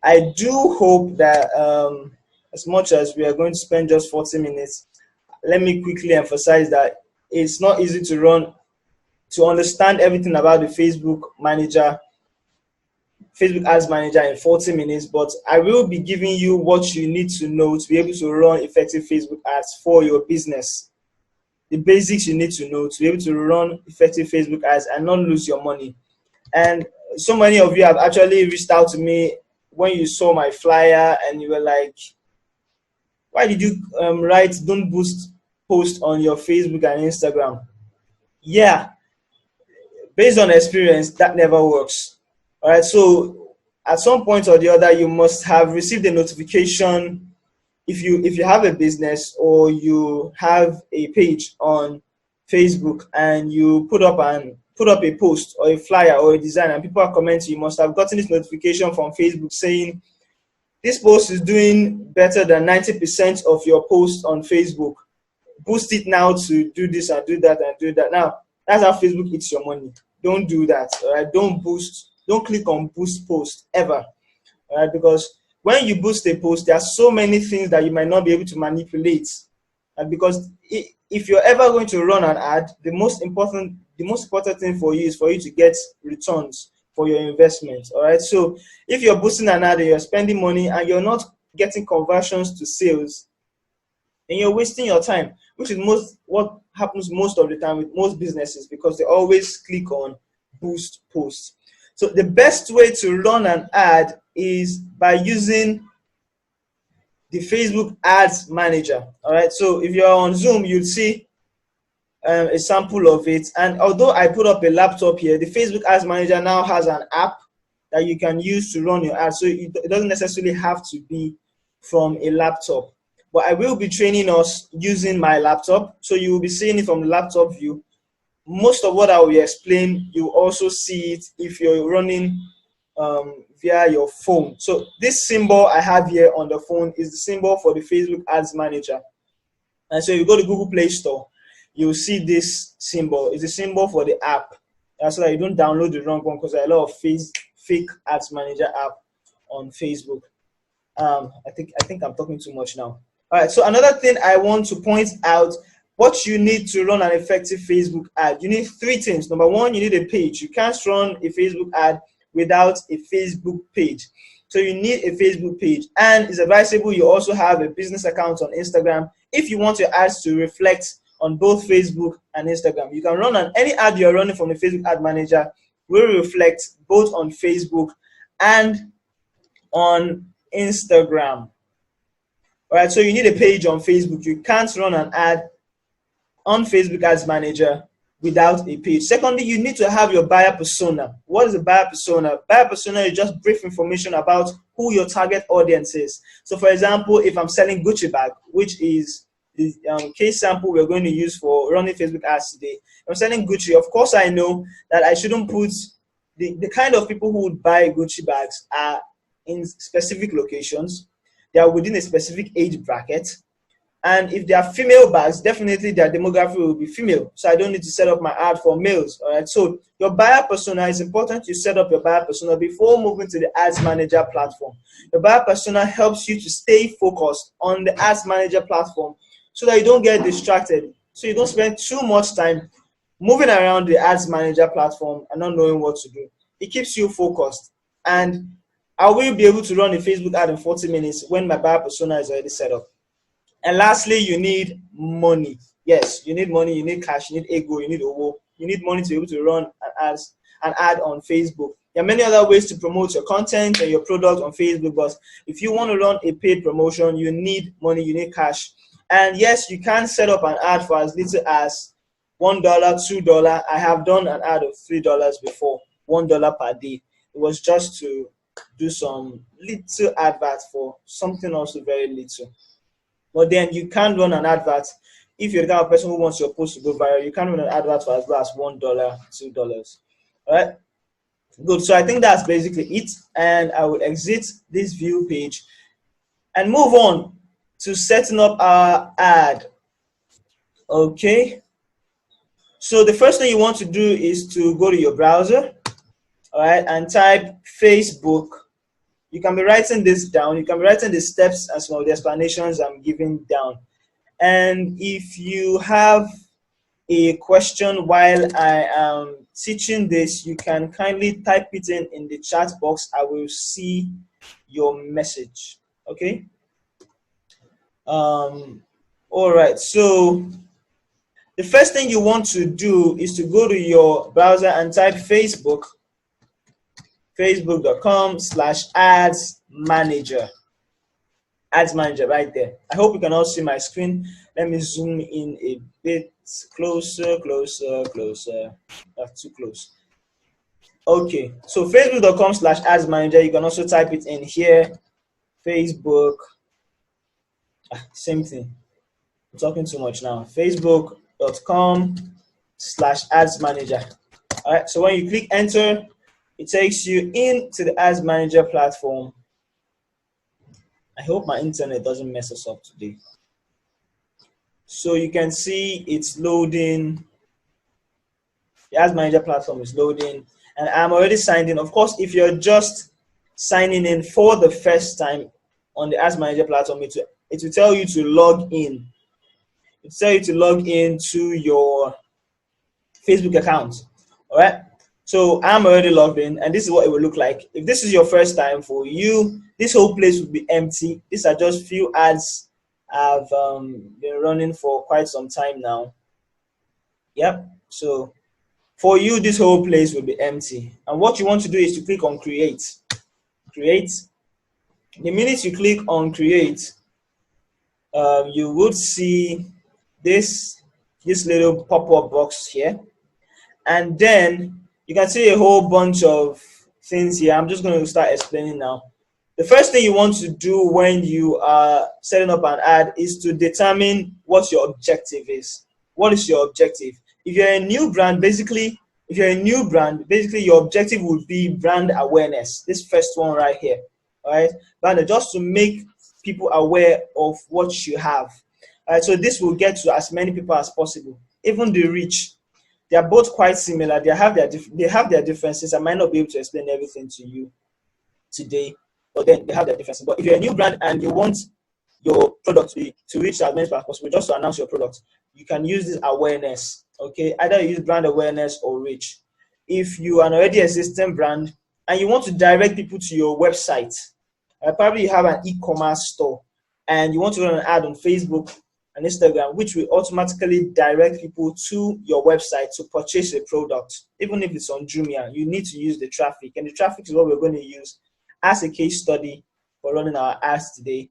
I do hope that as much as we are going to spend just 40 minutes, let me quickly emphasize that it's not easy to understand everything about the Facebook Ads Manager in 40 minutes, but I will be giving you what you need to know to be able to run effective Facebook ads for your business. The basics you need to know to be able to run effective Facebook ads and not lose your money. And so many of you have actually reached out to me when you saw my flyer and you were like, why did you write don't boost post on your Facebook and Instagram? Yeah, based on experience, that never works. All right, so at some point or the other, you must have received a notification if you have a business or you have a page on Facebook and you put up a post or a flyer or a design and people are commenting. You must have gotten this notification from Facebook saying this post is doing better than 90% of your posts on Facebook. Boost it now to do this and do that and do that. Now, that's how Facebook eats your money. Don't do that. All right? Don't click on boost post ever. All right? Because when you boost a post, there are so many things that you might not be able to manipulate. Because if you're ever going to run an ad, the most important thing for you is for you to get returns for your investment. All right. So if you're boosting an ad and you're spending money and you're not getting conversions to sales, then you're wasting your time, which is what happens most of the time with most businesses because they always click on boost posts. So the best way to run an ad is by using the Facebook Ads Manager. All right. So if you're on Zoom, you'll see a sample of it. And although I put up a laptop here, the Facebook Ads Manager now has an app that you can use to run your ads. So it doesn't necessarily have to be from a laptop. But I will be training us using my laptop. So you will be seeing it from the laptop view. Most of what I will explain, you also see it if you're running via your phone. So this symbol I have here on the phone is the symbol for the Facebook Ads Manager. And so if you go to Google Play Store, you'll see this symbol. It's a symbol for the app. So that you don't download the wrong one because there are a lot of fake Ads Manager app on Facebook. I think I'm talking too much now. All right, so another thing I want to point out, what you need to run an effective Facebook ad. You need three things. Number one, you need a page. You can't run a Facebook ad without a Facebook page. So you need a Facebook page. And it's advisable you also have a business account on Instagram if you want your ads to reflect on both Facebook and Instagram. You can run any ad you're running from the Facebook Ad Manager will reflect both on Facebook and on Instagram. All right, so you need a page on Facebook. You can't run an ad on Facebook Ads Manager without a page. Secondly, you need to have your buyer persona. What is a buyer persona? Buyer persona is just brief information about who your target audience is. So for example, if I'm selling Gucci bag, which is the case sample we're going to use for running Facebook ads today. If I'm selling Gucci, of course I know that I shouldn't put the kind of people who would buy Gucci bags are in specific locations. They are within a specific age bracket. And if they are female bags, definitely their demographic will be female. So I don't need to set up my ad for males. All right. So your buyer persona is important. You set up your buyer persona before moving to the Ads Manager platform. Your buyer persona helps you to stay focused on the Ads Manager platform so that you don't get distracted. So you don't spend too much time moving around the Ads Manager platform and not knowing what to do. It keeps you focused. And I will be able to run a Facebook ad in 40 minutes when my buyer persona is already set up. And lastly, you need money. Yes, you need money, you need cash, you need ego, you need owo. You need money to be able to run an ad on Facebook. There are many other ways to promote your content and your product on Facebook, but if you want to run a paid promotion, you need money, you need cash. And yes, you can set up an ad for as little as $1, $2. I have done an ad of $3 before, $1 per day. It was just to do some little advert for something also very little. But then you can run an advert. If you're the kind of person who wants your post to go viral, you can run an advert for as low as $1, $2. All right? Good. So I think that's basically it. And I will exit this view page and move on to setting up our ad. Okay. So the first thing you want to do is to go to your browser, all right, and type Facebook You can be writing this down. You can be writing the steps and some of the explanations I'm giving down. And if you have a question while I am teaching this, you can kindly type it in the chat box. I will see your message. Okay. All right. So the first thing you want to do is to go to your browser and type facebook.com/ads manager. Ads manager right there. I hope you can all see my screen. Let me zoom in a bit closer. That's too close. Okay, so facebook.com/ads manager. You can also type it in here. Facebook. Same thing. I'm talking too much now. Facebook.com/ads manager. All right, so when you click enter, it takes you into the ads manager platform. I hope my internet doesn't mess us up today. So you can see it's loading. The ads manager platform is loading, and I'm already signed in. Of course, if you're just signing in for the first time on the ads manager platform, it will tell you to log in. It will tell you to log into your Facebook account. All right. So I'm already logged in, and this is what it will look like. If this is your first time for you, this whole place will be empty. These are just few ads I've been running for quite some time now. Yep. So for you, this whole place will be empty. And what you want to do is to click on create. Create. The minute you click on create, you would see this little pop-up box here. And then you can see a whole bunch of things here. I'm just going to start explaining now. The first thing you want to do when you are setting up an ad is to determine what your objective is. What is your objective? If you're a new brand, basically your objective would be brand awareness. This first one right here, all right? But just to make people aware of what you have. All right, so this will get to as many people as possible. Even the reach. They are both quite similar. They have their differences. I might not be able to explain everything to you today, but then they have their differences. But if you're a new brand and you want your product to reach as many people as possible, just to announce your product, you can use this awareness. Okay, either you use brand awareness or reach. If you are an already existing brand and you want to direct people to your website, probably you have an e-commerce store and you want to run an ad on Facebook and Instagram, which will automatically direct people to your website to purchase a product. Even if it's on Jumia, you need to use the traffic, and the traffic is what we're going to use as a case study for running our ads today.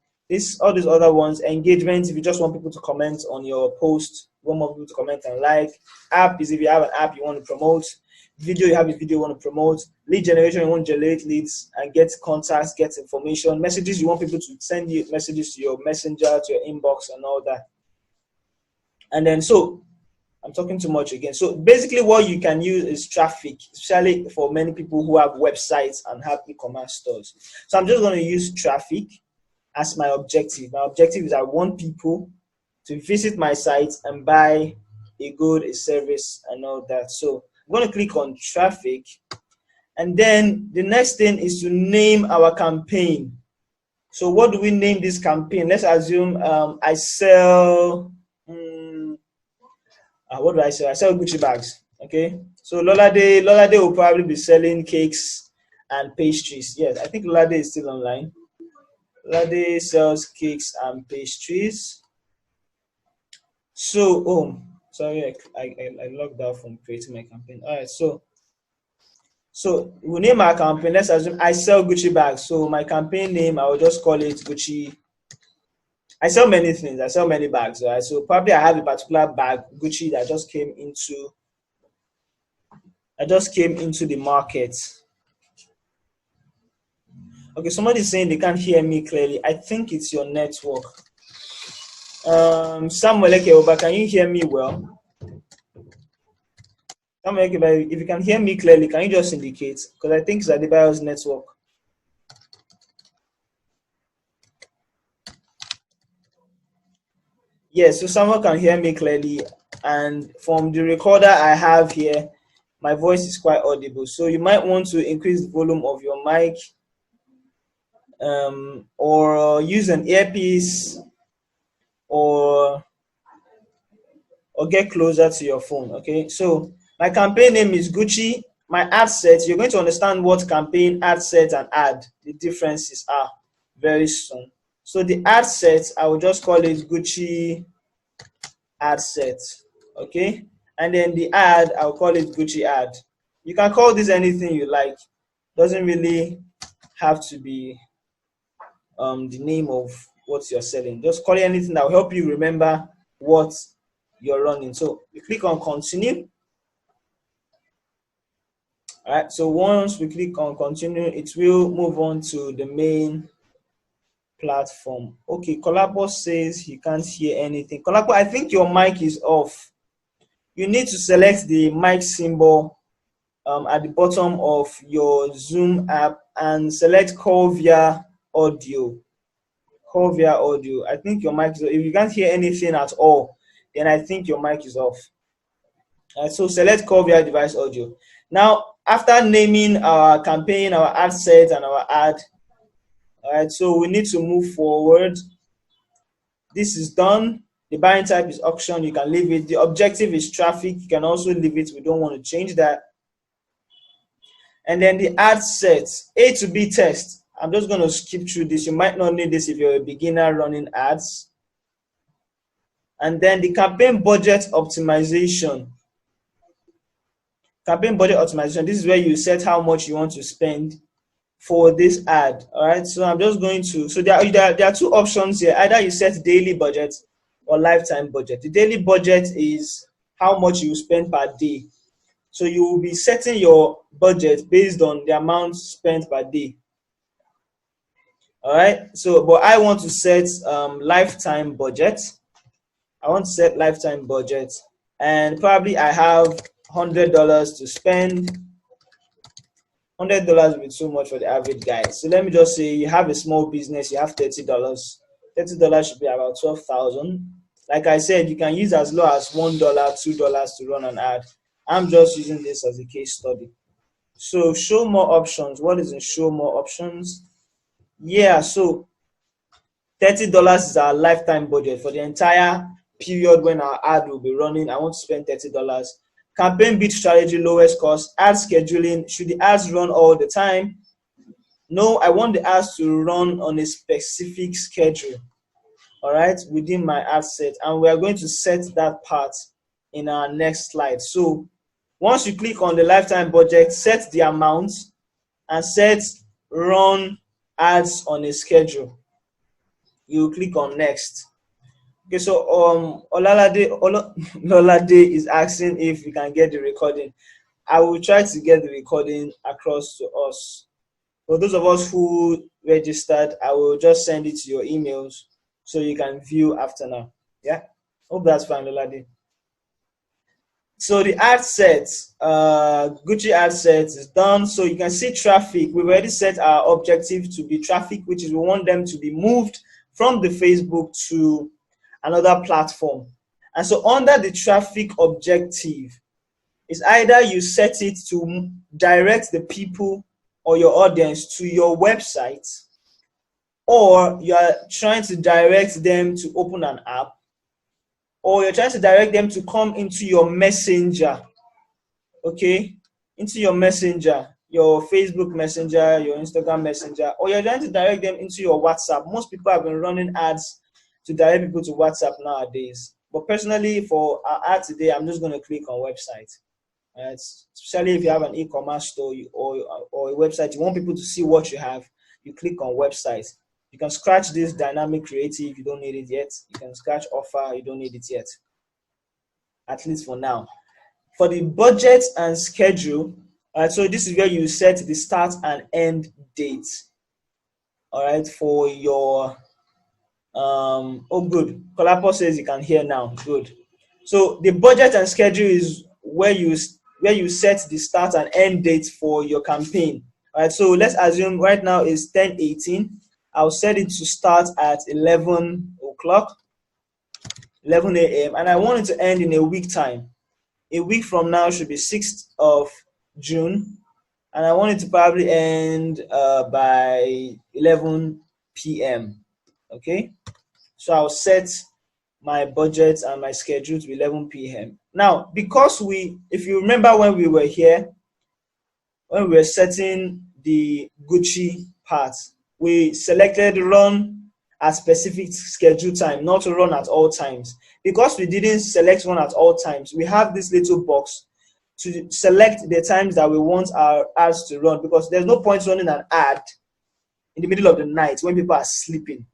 All these other ones, engagement, if you just want people to comment on your post, you want more people to comment and like. App is if you have an app you want to promote. Video, you have a video you want to promote. Lead generation, you want to generate leads and get contacts, get information. Messages, you want people to send you messages to your messenger, to your inbox and all that. And then, so I'm talking too much again. So basically what you can use is traffic, especially for many people who have websites and have e-commerce stores. So I'm just going to use traffic as my objective. My objective is I want people to visit my site and buy a good, a service and all that. So I'm going to click on traffic. And then the next thing is to name our campaign. So what do we name this campaign? Let's assume I sell... what do I sell? I sell Gucci bags. Okay, so Lolade will probably be selling cakes and pastries. Yes, I think Lolade is still online. Lolade sells cakes and pastries. So, sorry, I logged out from creating my campaign. All right, so we'll name our campaign. Let's assume I sell Gucci bags. So my campaign name, I will just call it Gucci. I sell many things. I sell many bags, right? So probably I have a particular bag, Gucci, that just came into the market. Okay, somebody's saying they can't hear me clearly. I think it's your network. Samuel Ekewuba, can you hear me well? Samuel Ekewuba, if you can hear me clearly, can you just indicate? Because I think it's Adebayo's network. Yes, so someone can hear me clearly, and from the recorder I have here, my voice is quite audible. So you might want to increase the volume of your mic or use an earpiece, or get closer to your phone. Okay, so my campaign name is Gucci. My ad set, you're going to understand what campaign, ad set, and ad, the differences are very soon. So the ad set, I will just call it Gucci ad set. Okay, and then the ad, I'll call it Gucci ad. You can call this anything you like. Doesn't really have to be the name of what you're selling. Just call it anything that will help you remember what you're running. So you click on continue. All right, so once we click on continue, it will move on to the main platform. Okay, Kolapo says he can't hear anything. Kolapo, I think your mic is off. You need to select the mic symbol at the bottom of your Zoom app and select call via audio. Call via audio. I think your mic is off. If you can't hear anything at all, then I think your mic is off. So select call via device audio. Now, after naming our campaign, our ad set, and our ad, all right, so we need to move forward. This is done. The buying type is auction. You can leave it. The objective is traffic. You can also leave it. We don't want to change that. And then the ad set, A to B test. I'm just going to skip through this. You might not need this if you're a beginner running ads. And then the campaign budget optimization. Campaign budget optimization. This is where you set how much you want to spend for this ad. All right. So I'm just going to. So there are two options here. Either you set daily budget or lifetime budget. The daily budget is how much you spend per day. So you will be setting your budget based on the amount spent per day. All right. So, but I want to set lifetime budget. I want to set lifetime budget, and probably I have $100 to spend. $100 would be too much for the average guy. So let me just say you have a small business, you have $30. $30 should be about 12,000. Like I said, you can use as low as $1, $2 to run an ad. I'm just using this as a case study. So show more options. What is in show more options? Yeah, so $30 is our lifetime budget for the entire period when our ad will be running. I want to spend $30. Campaign bid strategy, lowest cost. Ad scheduling. Should the ads run all the time? No, I want the ads to run on a specific schedule. All right, within my ad set. And we are going to set that part in our next slide. So once you click on the lifetime budget, set the amount and set run ads on a schedule. You click on next. Okay, so Ololade is asking if we can get the recording. I will try to get the recording across to us. For those of us who registered, I will just send it to your emails so you can view after now. Yeah, hope that's fine, Ololade. So the ad set, Gucci ad set is done. So you can see traffic. We've already set our objective to be traffic, which is we want them to be moved from the Facebook to another platform. And so under the traffic objective, it's either you set it to direct the people or your audience to your website, or you are trying to direct them to open an app, or you're trying to direct them to come into your messenger, okay? Into your messenger, your Facebook messenger, your Instagram messenger, or you're trying to direct them into your WhatsApp. Most people have been running ads to direct people to WhatsApp nowadays. But personally, for our ad today, I'm just going to click on website. Especially if you have an e-commerce store or a website, you want people to see what you have, you click on website. You can scratch this dynamic creative, you don't need it yet. You can scratch offer, you don't need it yet. At least for now. For the budget and schedule, so this is where you set the start and end date. All right, for your oh good. Kolapo says you can hear now. Good. So the budget and schedule is where you set the start and end date for your campaign. All right, so let's assume right now is 10:18. I'll set it to start at 11 o'clock, 11 a.m. and I want it to end in a week time. A week from now should be 6th of June, and I want it to probably end by 11 p.m. Okay, so I'll set my budget and my schedule to 11 p.m. Now, because if you remember when we were here, when we were setting the Gucci part, we selected run at specific schedule time, not run at all times. Because we didn't select run at all times, we have this little box to select the times that we want our ads to run, because there's no point running an ad in the middle of the night when people are sleeping,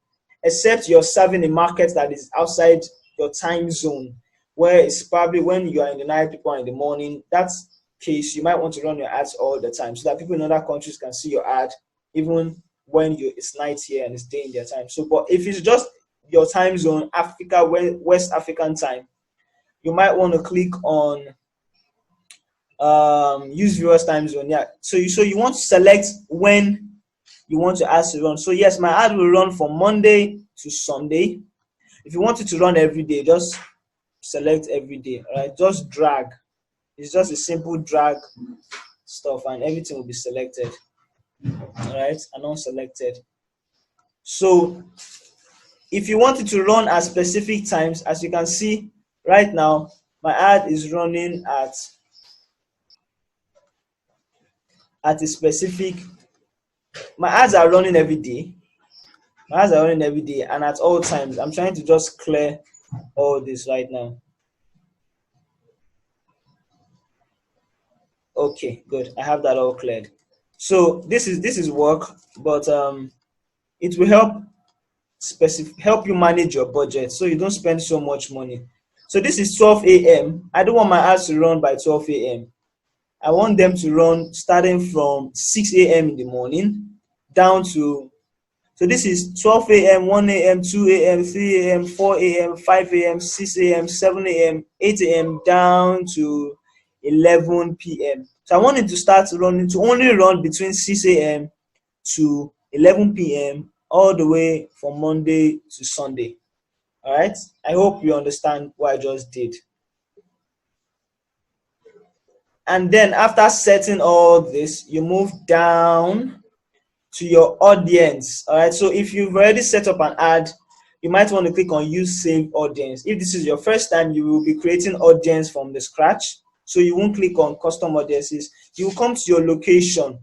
except you're serving a market that is outside your time zone, where it's probably when you are in the night, people are in the morning. That's case, you might want to run your ads all the time so that people in other countries can see your ad even when it's night here and it's day in their time. So, but if it's just your time zone, Africa, West African time, you might want to click on use viewers time zone. Yeah. So you want to select when you want your ads to run. So yes, my ad will run from Monday to Sunday. If you want it to run every day, just select every day. All right. Just drag. It's just a simple drag stuff and everything will be selected. All right, and unselected. So if you want it to run at specific times, as you can see right now, my ad is running at a specific, my ads are running every day. My ads are running every day and at all times. I'm trying to just clear all this right now. Okay, good. I have that all cleared. So this is work, but it will help you manage your budget so you don't spend so much money. So this is 12 a.m. I don't want my ads to run by 12 a.m. I want them to run starting from 6 a.m. in the morning down to, so this is 12 a.m., 1 a.m., 2 a.m., 3 a.m., 4 a.m., 5 a.m., 6 a.m., 7 a.m., 8 a.m. down to 11 p.m. So I want it to start running, to only run between 6 a.m. to 11 p.m. all the way from Monday to Sunday. All right. I hope you understand what I just did. And then after setting all this, you move down to your audience. All right. So if you've already set up an ad, you might want to click on use save audience. If this is your first time, you will be creating audience from the scratch. So you won't click on custom audiences. You will come to your location,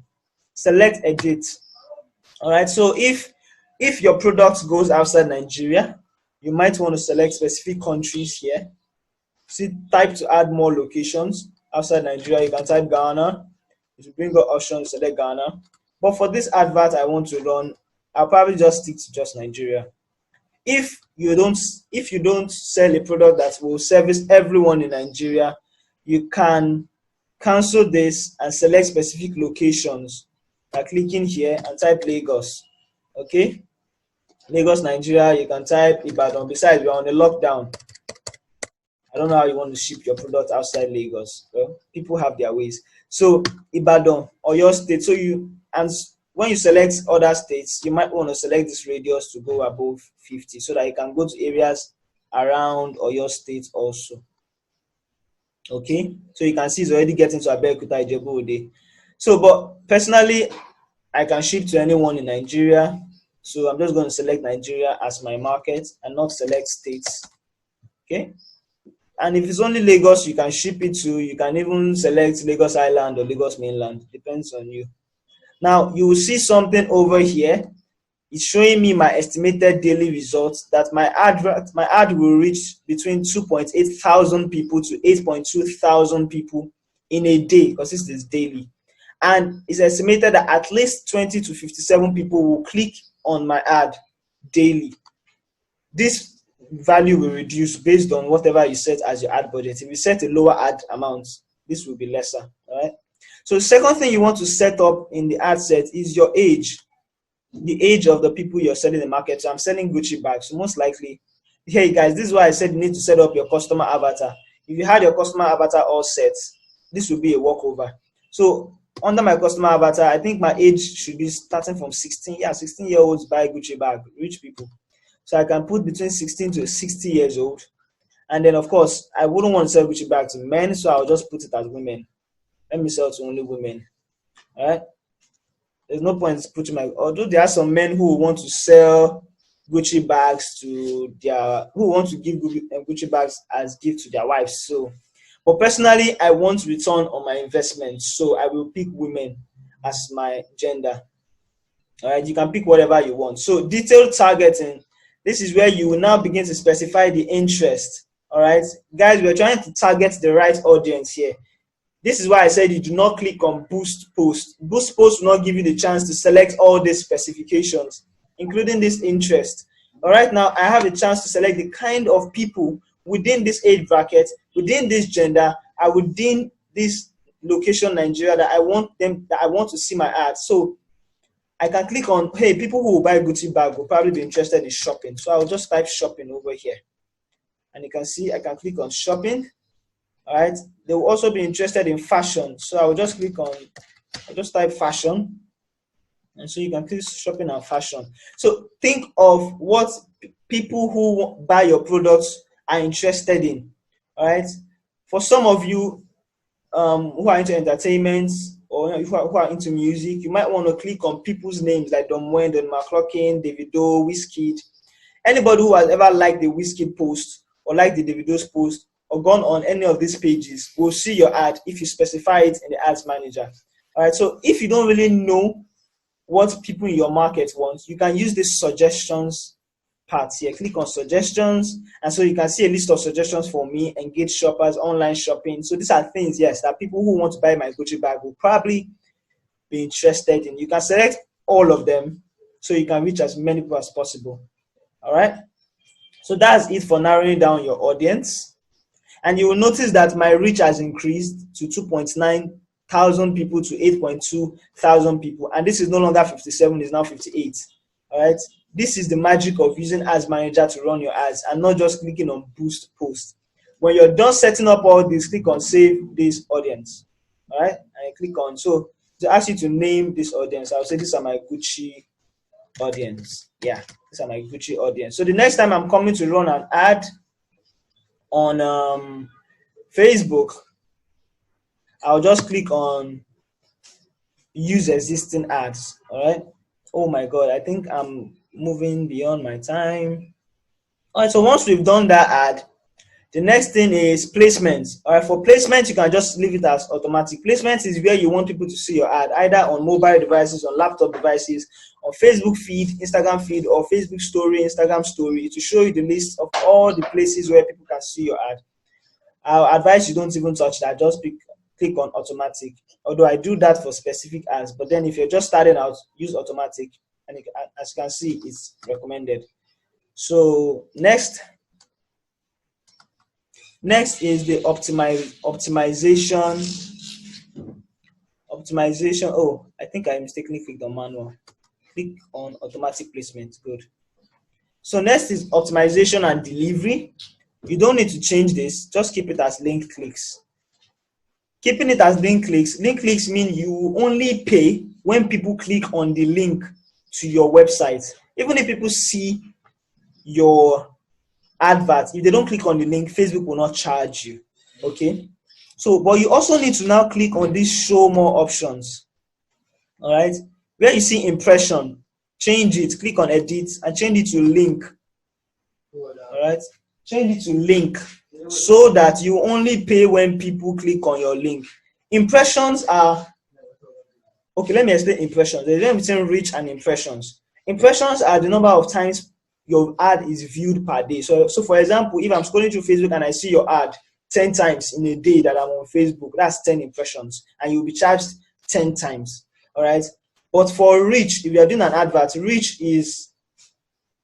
select edit. All right. So if your product goes outside Nigeria, you might want to select specific countries here. See, type to add more locations outside Nigeria. You can type Ghana. It will bring up options, select Ghana. But for this advert I want to run, I'll probably just stick to just Nigeria. If you don't sell a product that will service everyone in Nigeria, you can cancel this and select specific locations by clicking here and type Lagos. Okay, Lagos, Nigeria. You can type Ibadan. Besides, we are on a lockdown. I don't know how you want to ship your product outside Lagos. Well, people have their ways. So Ibadan or your state. So when you select other states, you might want to select this radius to go above 50 so that you can go to areas around or your state also. Okay, so you can see it's already getting to Abeokuta, Ijebu-Ode. So, but personally, I can ship to anyone in Nigeria. So I'm just going to select Nigeria as my market and not select states. Okay. And if it's only Lagos, you can ship it to, you can even select Lagos Island or Lagos Mainland. Depends on you. Now, you will see something over here. It's showing me my estimated daily results that my ad will reach between 2.8 thousand people to 8.2 thousand people in a day, because this is daily. And it's estimated that at least 20 to 57 people will click on my ad daily. This value will reduce based on whatever you set as your ad budget. If you set a lower ad amount, this will be lesser. All right. So the second thing you want to set up in the ad set is your age. The age of the people you're selling the market. So I'm selling Gucci bags. So most likely, hey guys, this is why I said you need to set up your customer avatar. If you had your customer avatar all set, this will be a walkover. So under my customer avatar, I think my age should be starting from 16. Yeah, 16-year-olds buy Gucci bag, rich people. So I can put between 16 to 60 years old. And then of course, I wouldn't want to sell Gucci bag to men, so I'll just put it as women. Let me sell to only women. All right. There's no point in putting my, although there are some men who want to sell Gucci bags to their, who want to give Gucci bags as gift to their wives. So, but personally, I want return on my investment. So I will pick women as my gender. All right. You can pick whatever you want. So detailed targeting. This is where you will now begin to specify the interest. All right. Guys, we're trying to target the right audience here. This is why I said you do not click on boost post. Boost post will not give you the chance to select all these specifications, including this interest. All right, now I have a chance to select the kind of people within this age bracket, within this gender, and within this location, Nigeria, that I want to see my ad. So I can click on, hey, people who will buy Gucci bag will probably be interested in shopping. So I'll just type shopping over here. And you can see I can click on shopping. All right, they will also be interested in fashion. So I will just click on, I'll just type fashion. And so you can click shopping and fashion. So think of what people who buy your products are interested in. All right, for some of you who are into entertainment or who are into music, you might want to click on people's names like Don Moen, Don McLaughlin, Davido, Wizkid. Anybody who has ever liked the Wizkid post or liked the Davido's post or gone on any of these pages will see your ad if you specify it in the ads manager. All right, so if you don't really know what people in your market want, you can use this suggestions part here. Click on suggestions, and so you can see a list of suggestions for me, engage shoppers, online shopping. So these are things, yes, that people who want to buy my Gucci bag will probably be interested in. You can select all of them so you can reach as many people as possible. All right, so that's it for narrowing down your audience. And you will notice that my reach has increased to 2.9 thousand people to 8.2 thousand people. And this is no longer 57, it's now 58. All right. This is the magic of using Ads Manager to run your ads and not just clicking on boost post. When you're done setting up all this, click on save this audience. All right. And click on, so to ask you to name this audience, I'll say these are my Gucci audience. Yeah, these are my Gucci audience. So the next time I'm coming to run an ad on Facebook, I'll just click on use existing ads. All right. Oh my God, I think I'm moving beyond my time. All right, so once we've done that ad, the next thing is placement. All right, for placement, you can just leave it as automatic. Placement is where you want people to see your ad, either on mobile devices, on laptop devices, on Facebook feed, Instagram feed, or Facebook story, Instagram story, to show you the list of all the places where people can see your ad. I'll advise you don't even touch that, just click on automatic. Although I do that for specific ads, but then if you're just starting out, use automatic, and as you can see, it's recommended. So next is the optimization. Oh, I think I mistakenly clicked on manual. Click on automatic placement. Good. So next is optimization and delivery. You don't need to change this, just keep it as link clicks. Keeping it as link clicks mean you only pay when people click on the link to your website. Even if people see your advert, if they don't click on the link, Facebook will not charge you. Okay. So, but you also need to now click on these show more options. All right. Where you see impression, change it, click on edit and change it to link. All right. Change it to link so that you only pay when people click on your link. Impressions are, okay, let me explain impressions. There's a difference between reach and impressions. Impressions are the number of times your ad is viewed per day. So for example, if I'm scrolling through Facebook and I see your ad 10 times in a day that I'm on Facebook, that's 10 impressions, and you'll be charged 10 times. All right. But for reach, if you're doing an advert, reach is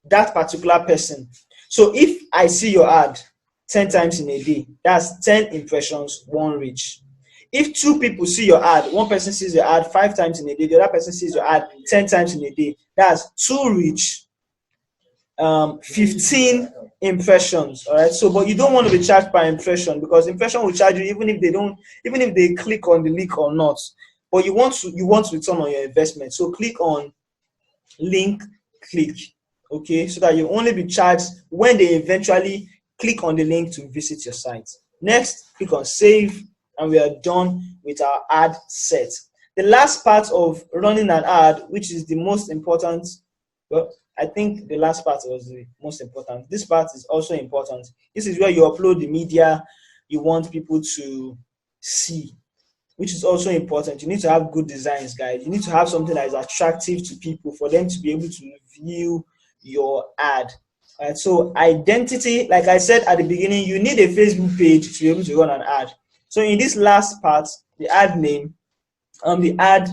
that particular person. So if I see your ad 10 times in a day, that's 10 impressions, 1 reach. If 2 people see your ad, one person sees your ad 5 times in a day, the other person sees your ad 10 times in a day, that's 2 reach, 15 impressions. All right. So, but you don't want to be charged per impression, because impression will charge you even if they click on the link or not. But you want to return on your investment. So click on link click. Okay, so that you only be charged when they eventually click on the link to visit your site. Next, click on save, and we are done with our ad set. The last part of running an ad, which is the most important, well, I think the last part was the most important. This part is also important. This is where you upload the media you want people to see, which is also important. You need to have good designs, guys. You need to have something that is attractive to people for them to be able to view your ad. Right, so identity, like I said at the beginning, you need a Facebook page to be able to run an ad. So in this last part, the ad name, the ad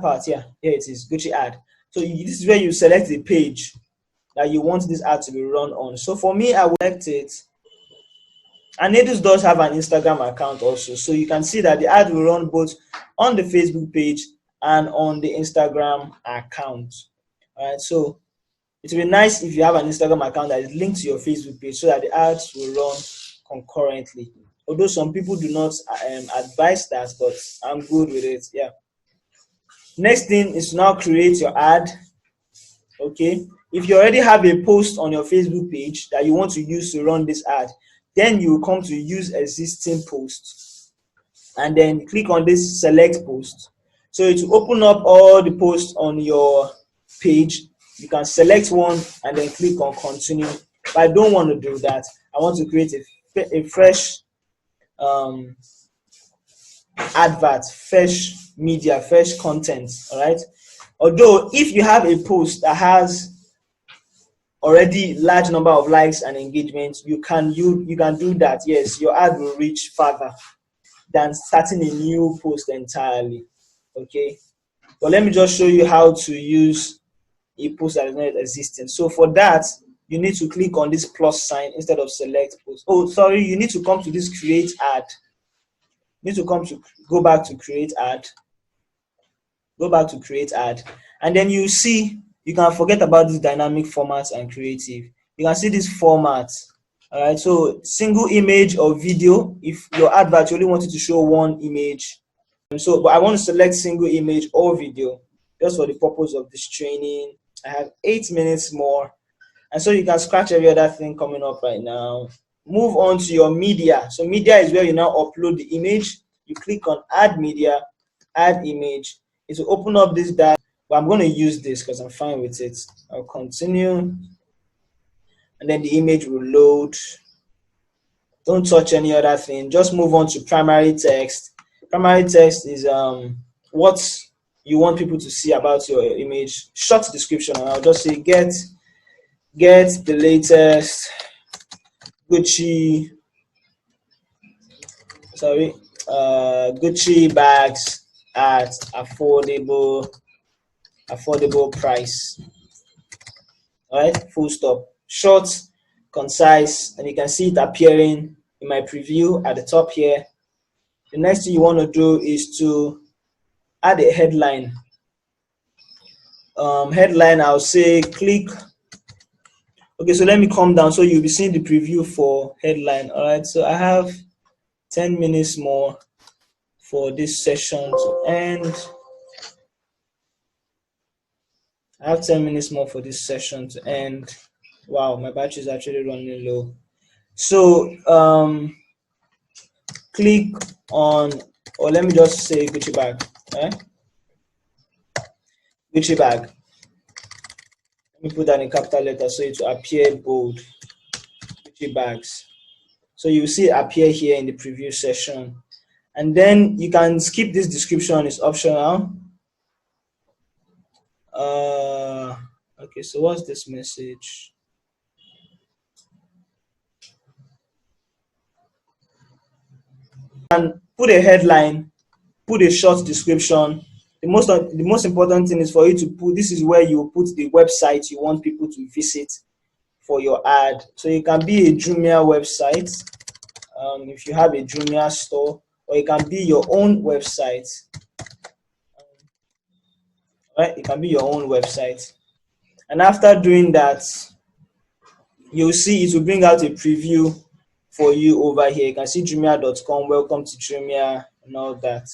part, here it is, Gucci ad. So this is where you select the page that you want this ad to be run on. So for me, I will select it. And Nedus does have an Instagram account also. So you can see that the ad will run both on the Facebook page and on the Instagram account. All right, so it will be nice if you have an Instagram account that is linked to your Facebook page so that the ads will run concurrently. Although some people do not advise that, but I'm good with it. Yeah. Next thing is to now create your ad. Okay. If you already have a post on your Facebook page that you want to use to run this ad, then you will come to use existing posts and then click on this select post. So it will open up all the posts on your page. You can select one and then click on continue. But I don't want to do that. I want to create a fresh advert, fresh media, fresh content. All right. Although if you have a post that has already large number of likes and engagements, you can do that. Yes, your ad will reach farther than starting a new post entirely. Okay. But let me just show you how to use a post that is not existing. So for that, you need to click on this plus sign instead of select post. Oh, sorry, you need to come to this create ad. You need to go back to create ad. Go back to create ad. And then you see, you can forget about this dynamic formats and creative. You can see this format. All right, so single image or video. If your advert you only wanted to show one image. So, but I want to select single image or video just for the purpose of this training. I have 8 minutes more. And so you can scratch every other thing coming up right now. Move on to your media. So media is where you now upload the image. You click on add media, add image. It will open up this dialog. But I'm going to use this because I'm fine with it. I'll continue. And then the image will load. Don't touch any other thing. Just move on to primary text. Primary text is what you want people to see about your image. Short description, and I'll just say get the latest Gucci bags at affordable price. All right, full stop. Short, concise, and you can see it appearing in my preview at the top here. The next thing you want to do is to add a headline. Headline, I'll say click. Okay, so let me come down so you'll be seeing the preview for headline. All right, so I have 10 minutes more for this session to end. I have 10 minutes more for this session to end. Wow, my battery is actually running low. So click on, or let me just say Gucci bag. Right? Gucci bag. Let me put that in capital letters so it will appear bold. Gucci bags. So you see it appear here in the preview session. And then you can skip this description, it's optional. Okay, so what's this message? And put a headline, put a short description. The most important thing is for you to put, this is where you put the website you want people to visit for your ad. So it can be a Jumia website, if you have a Jumia store, or it can be your own website. Right? It can be your own website. And after doing that, you'll see it will bring out a preview for you over here. You can see jumia.com, welcome to Jumia, and all that.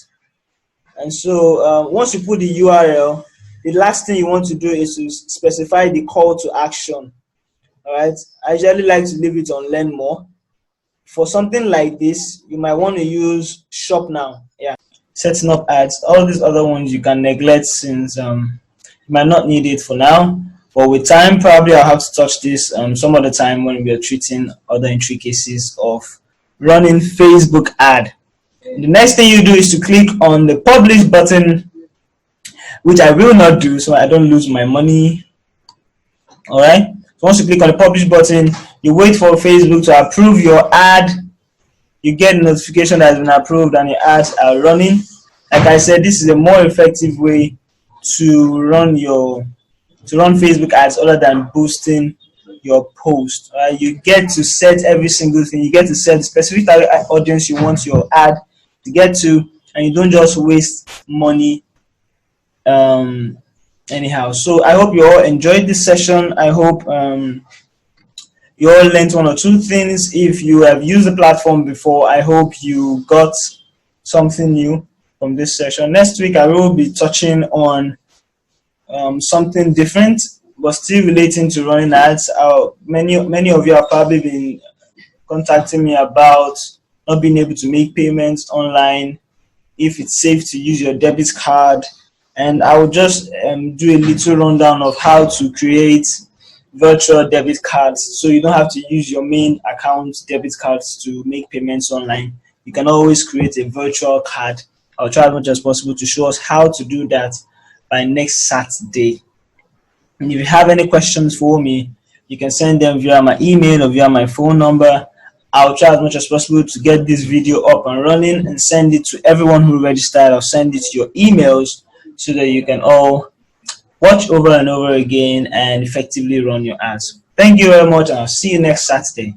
And so once you put the URL, the last thing you want to do is to specify the call to action. All right. I usually like to leave it on learn more. For something like this, you might want to use shop now. Yeah. setting up ads. All these other ones you can neglect since you might not need it for now. But with time, probably I'll have to touch this some other time when we are treating other intricacies of running Facebook ad. The next thing you do is to click on the publish button, which I will not do so I don't lose my money. All right. So once you click on the publish button, you wait for Facebook to approve your ad. You get a notification that has been approved and your ads are running. Like I said, this is a more effective way to run Facebook ads other than boosting your post. You get to set every single thing. You get to set the specific target audience you want your ad to get to, and you don't just waste money anyhow. So I hope you all enjoyed this session. I hope you all learned one or two things. If you have used the platform before, I hope you got something new from this session. Next week I will be touching on something different, but still relating to running ads. Many of you have probably been contacting me about not being able to make payments online, if it's safe to use your debit card, and I will just do a little rundown of how to create virtual debit cards, so you don't have to use your main account debit cards to make payments online. You can always create a virtual card. I'll try as much as possible to show us how to do that by next Saturday. And if you have any questions for me, you can send them via my email or via my phone number. I'll try as much as possible to get this video up and running and send it to everyone who registered. I'll send it to your emails so that you can all watch over and over again and effectively run your ads. Thank you very much, and I'll see you next Saturday.